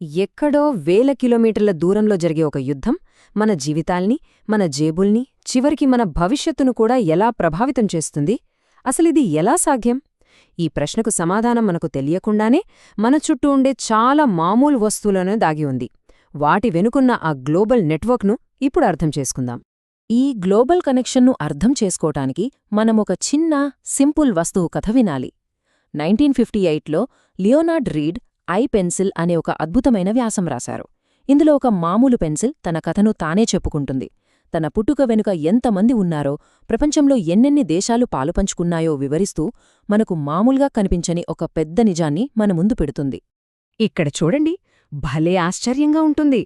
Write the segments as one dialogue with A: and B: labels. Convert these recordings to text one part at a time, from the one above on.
A: ఎక్కడో వేల కిలోమీటర్ల దూరంలో జరిగే ఒక యుద్ధం మన జీవితాల్ని, మన జేబుల్ని, చివరికి మన భవిష్యత్తును కూడా ఎలా ప్రభావితం చేస్తుంది? అసలిది ఎలా సాధ్యం? ఈ ప్రశ్నకు సమాధానం మనకు తెలియకుండానే మన చుట్టూ ఉండే చాలా మామూలు వస్తువులోనే దాగి ఉంది. వాటి వెనుకున్న ఆ గ్లోబల్ నెట్వర్క్ను ఇప్పుడు అర్థం చేసుకుందాం. ఈ గ్లోబల్ కనెక్షన్ను అర్థం చేసుకోటానికి మనమొక చిన్న, సింపుల్ వస్తువు కథ వినాలి. 1958లో లియోనార్డ్ రీడ్ ఐ పెన్సిల్ అనే ఒక అద్భుతమైన వ్యాసం రాశారు. ఇందులో ఒక మామూలు పెన్సిల్ తన కథను తానే చెప్పుకుంటుంది. తన పుట్టుక వెనుక ఎంతమంది ఉన్నారో, ప్రపంచంలో ఎన్నెన్ని దేశాలు పాలుపంచుకున్నాయో వివరిస్తూ మనకు మామూలుగా కనిపించని ఒక పెద్ద నిజాన్ని మన ముందు పెడుతుంది.
B: ఇక్కడ చూడండి, భలే ఆశ్చర్యంగా ఉంటుంది.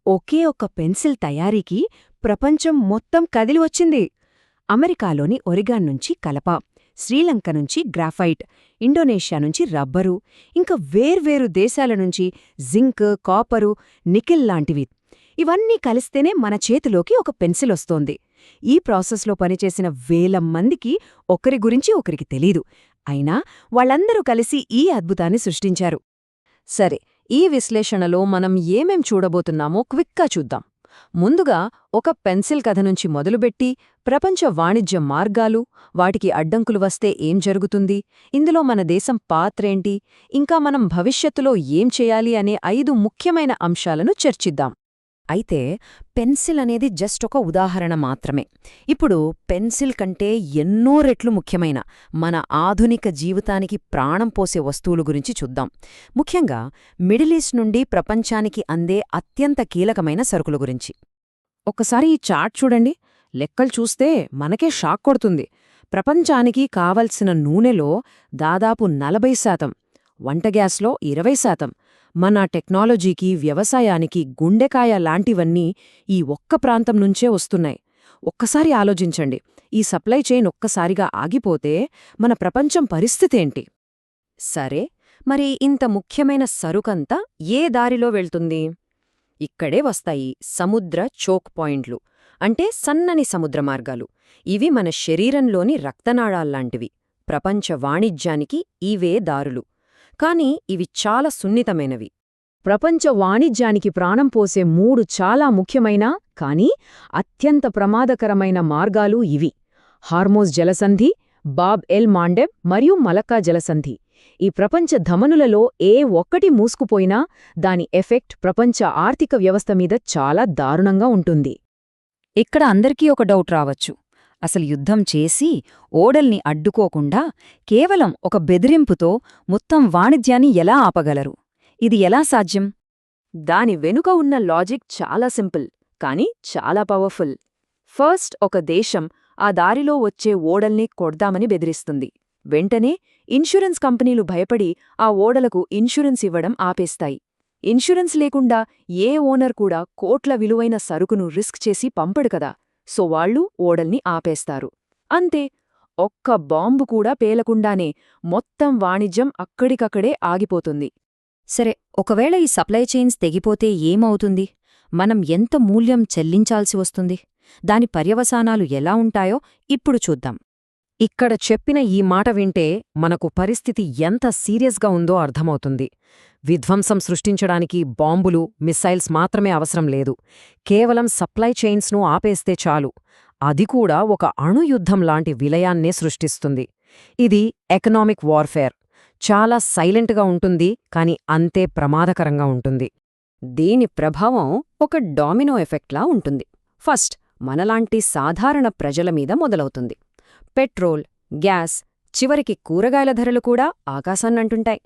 B: ఒకే ఒక్క పెన్సిల్ తయారీకి ప్రపంచం మొత్తం కదిలి వచ్చింది. అమెరికాలోని ఒరిగాన్ నుంచి కలప, శ్రీలంక నుంచి గ్రాఫైట్, ఇండోనేషియా నుంచి రబ్బరు, ఇంకా వేర్వేరు దేశాల నుంచి జింక్, కాపరు, నికెల్ లాంటివి. ఇవన్నీ కలిస్తేనే మన చేతిలోకి ఒక పెన్సిల్ వస్తోంది. ఈ ప్రాసెస్లో పనిచేసిన వేల మందికి ఒకరి గురించి ఒకరికి తెలీదు. అయినా వాళ్ళందరూ కలిసి ఈ అద్భుతాన్ని సృష్టించారు.
A: సరే, ఈ విశ్లేషణలో మనం ఏమేం చూడబోతున్నామో క్విక్గా చూద్దాం. ముందుగా ఒక పెన్సిల్ కథ నుంచి మొదలుపెట్టి ప్రపంచ వాణిజ్య మార్గాలు, వాటికి అడ్డంకులు వస్తే ఏం జరుగుతుంది, ఇందులో మన దేశం పాత్రేంటి, ఇంకా మనం భవిష్యత్తులో ఏం చేయాలి అనే 5 ముఖ్యమైన అంశాలను చర్చిద్దాం. అయితే పెన్సిల్ అనేది జస్ట్ ఒక ఉదాహరణ మాత్రమే. ఇప్పుడు పెన్సిల్ కంటే ఎన్నో రెట్లు ముఖ్యమైన మన ఆధునిక జీవితానికి ప్రాణం పోసే వస్తువుల గురించి చూద్దాం. ముఖ్యంగా మిడిల్ ఈస్ట్ నుండి ప్రపంచానికి అందే అత్యంత కీలకమైన సరుకుల గురించి.
B: ఒక్కసారి ఈ చార్ట్ చూడండి. లెక్కలు చూస్తే మనకే షాక్ కొడుతుంది. ప్రపంచానికి కావలసిన నూనెలో దాదాపు 40%, వంట గ్యాస్లో 20%, మన టెక్నాలజీకి, వ్యవసాయానికి గుండెకాయ లాంటివన్నీ ఈ ఒక్క ప్రాంతం నుంచే వస్తున్నాయి. ఒక్కసారి ఆలోచించండి, ఈ సప్లై చైన్ ఒక్కసారిగా ఆగిపోతే మన ప్రపంచం పరిస్థితేంటి?
A: సరే, మరి ఇంత ముఖ్యమైన సరుకంతా ఏ దారిలో వెళ్తుంది? ఇక్కడే వస్తాయి సముద్ర చోక్ పాయింట్లు, అంటే సన్నని సముద్ర మార్గాలు. ఇవి మన శరీరంలోని రక్తనాళాల్లాంటివి. ప్రపంచ వాణిజ్యానికి ఇవే దారులు. కాని ఇవి చాలా సున్నితమైనవి.
B: ప్రపంచ వాణిజ్యానికి ప్రాణం పోసే 3 చాలా ముఖ్యమైన కానీ అత్యంత ప్రమాదకరమైన మార్గాలు ఇవి: హార్మోజ్ జలసంధి, బాబ్ ఎల్ మాండెబ్ మరియు మలక్కా జలసంధి. ఈ ప్రపంచ ధమనులలో ఏ ఒక్కటి మూసుకుపోయినా దాని ఎఫెక్ట్ ప్రపంచ ఆర్థిక వ్యవస్థ మీద చాలా దారుణంగా ఉంటుంది.
A: ఇక్కడ అందరికీ ఒక డౌట్ రావచ్చు. అసలు యుద్ధం చేసి ఓడల్ని అడ్డుకోకుండా కేవలం ఒక బెదిరింపుతో మొత్తం వాణిజ్యాన్ని ఎలా ఆపగలరు? ఇది ఎలా సాధ్యం?
B: దాని వెనుక ఉన్న లాజిక్ చాలా సింపుల్, కానీ చాలా పవర్ఫుల్. ఫస్ట్, ఒక దేశం ఆ దారిలో వచ్చే ఓడల్ని కొడ్దామని బెదిరిస్తుంది. వెంటనే ఇన్సూరెన్స్ కంపెనీలు భయపడి ఆ ఓడలకు ఇన్సూరెన్స్ ఇవ్వడం ఆపేస్తాయి. ఇన్సూరెన్స్ లేకుండా ఏ ఓనర్ కూడా కోట్ల విలువైన సరుకును రిస్క్ చేసి పంపడు కదా. సో వాళ్లు ఓడల్ని ఆపేస్తారు. అంతే, ఒక్క బాంబు కూడా పేలకుండానే మొత్తం వాణిజ్యం అక్కడికక్కడే ఆగిపోతుంది.
A: సరే, ఒకవేళ ఈ సప్లై చైన్స్ తెగిపోతే ఏమవుతుంది? మనం ఎంత మూల్యం చెల్లించాల్సి వస్తుంది? దాని పర్యవసానాలు ఎలా ఉంటాయో ఇప్పుడు చూద్దాం. ఇక్కడ చెప్పిన ఈ మాట వింటే మనకు పరిస్థితి ఎంత సీరియస్గా ఉందో అర్థమవుతుంది. విధ్వంసం సృష్టించడానికి బాంబులు, మిస్సైల్స్ మాత్రమే అవసరం లేదు. కేవలం సప్లై చైన్స్ను ఆపేస్తే చాలు. అది కూడా ఒక అణుయుద్ధం లాంటి విలయాన్నే సృష్టిస్తుంది. ఇది ఎకనామిక్ వార్ఫేర్. చాలా సైలెంట్గా ఉంటుంది, కాని అంతే ప్రమాదకరంగా ఉంటుంది. దీని ప్రభావం ఒక డామినో ఎఫెక్ట్లా ఉంటుంది. ఫస్ట్, మనలాంటి సాధారణ ప్రజల మీద మొదలవుతుంది. పెట్రోల్, గ్యాస్, చివరికి కూరగాయల ధరలు కూడా ఆకాశాన్నంటుంటాయి.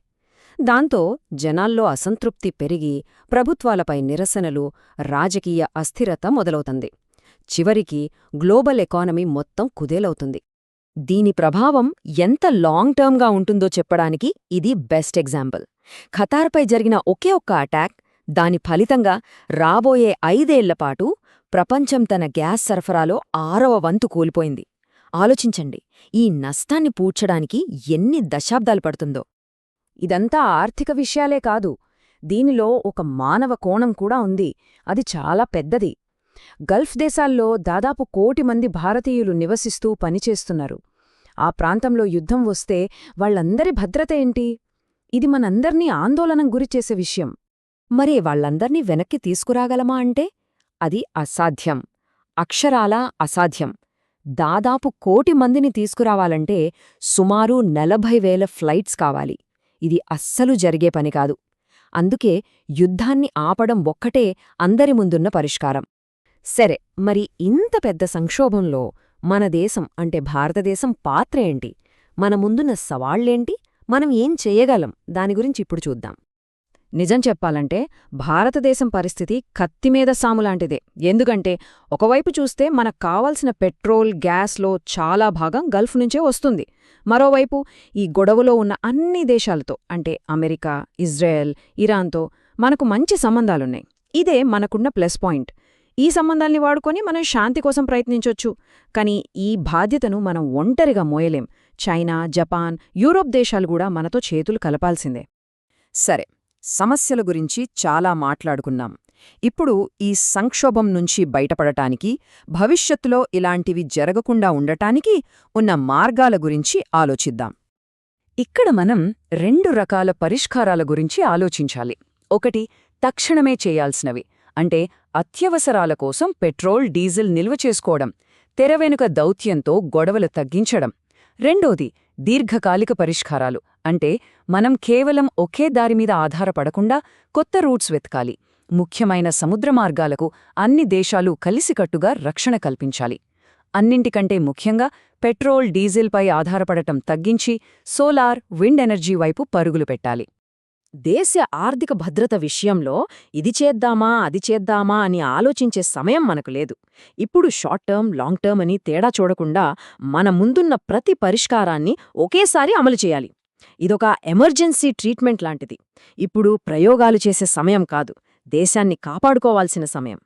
A: దాంతో జనాల్లో అసంతృప్తి పెరిగి ప్రభుత్వాలపై నిరసనలు, రాజకీయ అస్థిరత మొదలవుతుంది. చివరికి గ్లోబల్ ఎకానమీ మొత్తం కుదేలవుతుంది. దీని ప్రభావం ఎంత లాంగ్ టర్మ్గా ఉంటుందో చెప్పడానికి ఇది బెస్ట్ ఎగ్జాంపుల్. ఖతార్పై జరిగిన ఒకే ఒక్క అటాక్, దాని ఫలితంగా రాబోయే 5 ఏళ్లపాటు ప్రపంచం తన గ్యాస్ సరఫరాలో 6వ వంతు కోల్పోయింది. ఆలోచించండి, ఈ నష్టాన్ని పూడ్చడానికి ఎన్ని దశాబ్దాలు పడుతుందో.
B: ఇదంతా ఆర్థిక విషయాలే కాదు, దీనిలో ఒక మానవ కోణం కూడా ఉంది. అది చాలా పెద్దది. గల్ఫ్ దేశాల్లో దాదాపు 1 కోటి మంది భారతీయులు నివసిస్తూ పనిచేస్తున్నారు. ఆ ప్రాంతంలో యుద్ధం వస్తే వాళ్లందరి భద్రత ఏంటి? ఇది మనందర్నీ ఆందోళనకు గురిచేసే విషయం.
A: మరి వాళ్ళందర్నీ వెనక్కి తీసుకురాగలమా అంటే అది అసాధ్యం. అక్షరాలా అసాధ్యం. దాదాపు 1,000,000 మందిని తీసుకురావాలంటే సుమారు 40,000 ఫ్లైట్స్ కావాలి. ఇది అస్సలు జరిగే పని కాదు. అందుకే యుద్ధాన్ని ఆపడం ఒక్కటే అందరి ముందున్న పరిష్కారం. సరే, మరి ఇంత పెద్ద సంక్షోభంలో మన దేశం అంటే భారతదేశం పాత్ర ఏంటి? మన ముందున్న సవాళ్లేంటి? మనం ఏం చెయ్యగలం? దాని గురించి ఇప్పుడు చూద్దాం. నిజం చెప్పాలంటే భారతదేశం పరిస్థితి కత్తిమీద సాములాంటిదే. ఎందుకంటే ఒకవైపు చూస్తే మనకు కావాల్సిన పెట్రోల్, గ్యాస్లో చాలా భాగం గల్ఫ్ నుంచే వస్తుంది. మరోవైపు ఈ గొడవలో ఉన్న అన్ని దేశాలతో అంటే అమెరికా, ఇజ్రాయెల్, ఇరాన్తో మనకు మంచి సంబంధాలున్నాయి. ఇదే మనకున్న ప్లస్ పాయింట్. ఈ సంబంధాల్ని వాడుకొని మనం శాంతి కోసం ప్రయత్నించొచ్చు. కానీ ఈ బాధ్యతను మనం ఒంటరిగా మోయలేం. చైనా, జపాన్, యూరోప్ దేశాలు కూడా మనతో చేతులు కలపాల్సిందే. సరే, సమస్యల గురించి చాలా మాట్లాడుకున్నాం. ఇప్పుడు ఈ సంక్షోభం నుంచి బయటపడటానికి, భవిష్యత్తులో ఇలాంటివి జరగకుండా ఉండటానికి ఉన్న మార్గాల గురించి ఆలోచిద్దాం. ఇక్కడ మనం 2 రకాల పరిష్కారాల గురించి ఆలోచించాలి. ఒకటి, తక్షణమే చేయాల్సినవి, అంటే అత్యవసరాల కోసం పెట్రోల్, డీజిల్ నిల్వ చేసుకోవడం, తెరవెనుక దౌత్యంతో గొడవలు తగ్గించడం. రెండోది, దీర్ఘకాలిక పరిష్కారాలు, అంటే మనం కేవలం ఒకే దారిమీద ఆధారపడకుండా కొత్త రూట్స్ వెతకాలి. ముఖ్యమైన సముద్ర మార్గాలకు అన్ని దేశాలు కలిసికట్టుగా రక్షణ కల్పించాలి. అన్నింటికంటే ముఖ్యంగా పెట్రోల్, డీజిల్పై ఆధారపడటం తగ్గించి సోలార్, విండ్ ఎనర్జీ వైపు పరుగులు పెట్టాలి. దేశ ఆర్థిక భద్రత విషయంలో ఇది చేద్దామా, అది చేద్దామా అని ఆలోచించే సమయం మనకు లేదు. ఇప్పుడు షార్ట్ టర్మ్, లాంగ్ టర్మ్ అని తేడా చూడకుండా మన ముందున్న ప్రతి పరిష్కారాన్ని ఒకేసారి అమలు చేయాలి. ఇదొక ఎమర్జెన్సీ ట్రీట్మెంట్ లాంటిది. ఇప్పుడు ప్రయోగాలు చేసే సమయం కాదు, దేశాన్ని కాపాడుకోవాల్సిన సమయం.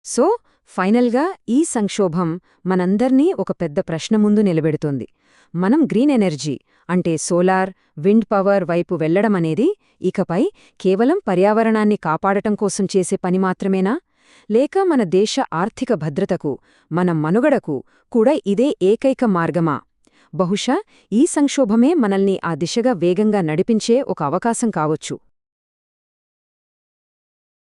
A: సో, ఫైనల్గా ఈ సంక్షోభం మనందర్నీ ఒక పెద్ద ప్రశ్న ముందు నిలబెడుతోంది. మనం గ్రీన్ ఎనర్జీ అంటే సోలార్, విండ్ పవర్ వైపు వెళ్లడమనేది ఇకపై కేవలం పర్యావరణాన్ని కాపాడటం కోసం చేసే పని మాత్రమేనా? లేక మన దేశ ఆర్థిక భద్రతకు, మన మనుగడకు కూడా ఇదే ఏకైక మార్గమా? బహుశా ఈ సంక్షోభమే మనల్ని ఆ దిశగా వేగంగా నడిపించే ఒక అవకాశం కావచ్చు.